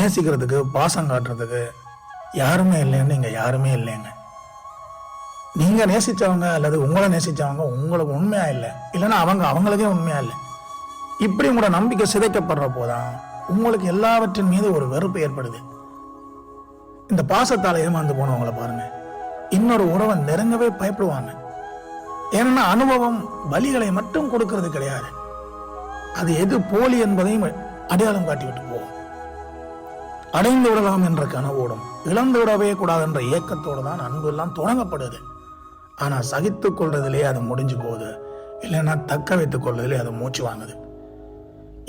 நேசிக்கிறதுக்கு பாசம் காட்டுறதுக்கு யாருமே இல்லைன்னு இங்க யாருமே இல்லைங்க. நீங்க நேசிச்சவங்க அல்லது உங்களை நேசிச்சவங்க உங்களுக்கு உண்மையா இல்லை, இல்லைன்னா அவங்க அவங்களுக்கே உண்மையா இல்லை. இப்படி உங்களோட நம்பிக்கை சிதைக்கப்படுற போதான் உங்களுக்கு எல்லாவற்றின் மீது ஒரு வெறுப்பு ஏற்படுது. இந்த பாசத்தால் ஏமாந்து போனவங்களை பாருங்க, இன்னொரு உறவை நெருங்கவே பயப்படுவாங்க. ஏன்னா அனுபவம் வலிகளை மட்டும் கொடுக்கிறது கிடையாது, அது எது போலி என்பதையும் அடையாளம் காட்டிவிட்டு போகும். அடைந்து விடலாம் என்ற கனவோடும் இழந்து விடவே கூடாது என்ற ஏக்கத்தோடு தான் அன்பு எல்லாம் தொடங்கப்படுது. ஆனா சகித்துக் கொள்றதுலேயே அது முடிஞ்சு போகுது, இல்லைன்னா தக்க வைத்துக் கொள்றதுலேயே அது மூச்சு வாங்குது.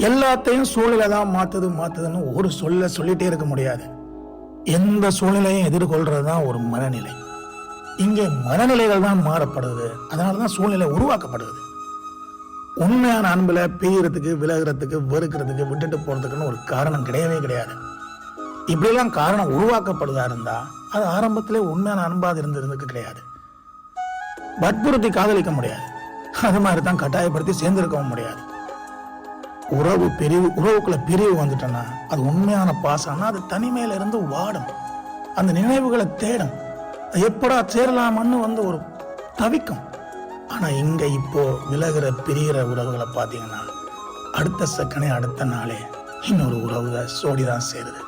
எல்லாத்தையும் சூழ்நிலை தான் மாத்துதுன்னு ஒரு சொல்லிட்டே இருக்க முடியாது. எந்த சூழ்நிலையும் எதிர்கொள்றதுதான் ஒரு மனநிலை. இங்கே மனநிலைகள் தான் மாறப்படுது, அதனாலதான் சூழ்நிலை உருவாக்கப்படுது. உண்மையான அன்புல பிரியறதுக்கு, விலகிறதுக்கு, வெறுக்கிறதுக்கு, விட்டுட்டு போறதுக்குன்னு ஒரு காரணம் கிடையவே கிடையாது. இப்படிலாம் காரணம் உருவாக்கப்படுதா இருந்தா அது ஆரம்பத்திலே உண்மையான அன்பாக இருந்ததுக்கு கிடையாது. வற்புறுத்தி காதலிக்க முடியாது, அது மாதிரி தான் கட்டாயப்படுத்தி சேர்ந்திருக்கவும் முடியாது. உறவுக்குள்ள பிரிவு வந்துட்டோன்னா அது உண்மையான பாசம்னா அது தனிமையில இருந்து வாடும், அந்த நினைவுகளை தேடும், எப்படா சேரலாமன்னு ஒரு தவிக்கும். ஆனா இங்க இப்போ விலகிற பிரிகிற உறவுகளை பார்த்தீங்கன்னா அடுத்த செகண்டே அடுத்த நாளே இன்னொரு உறவு சோடிதான் சேருது.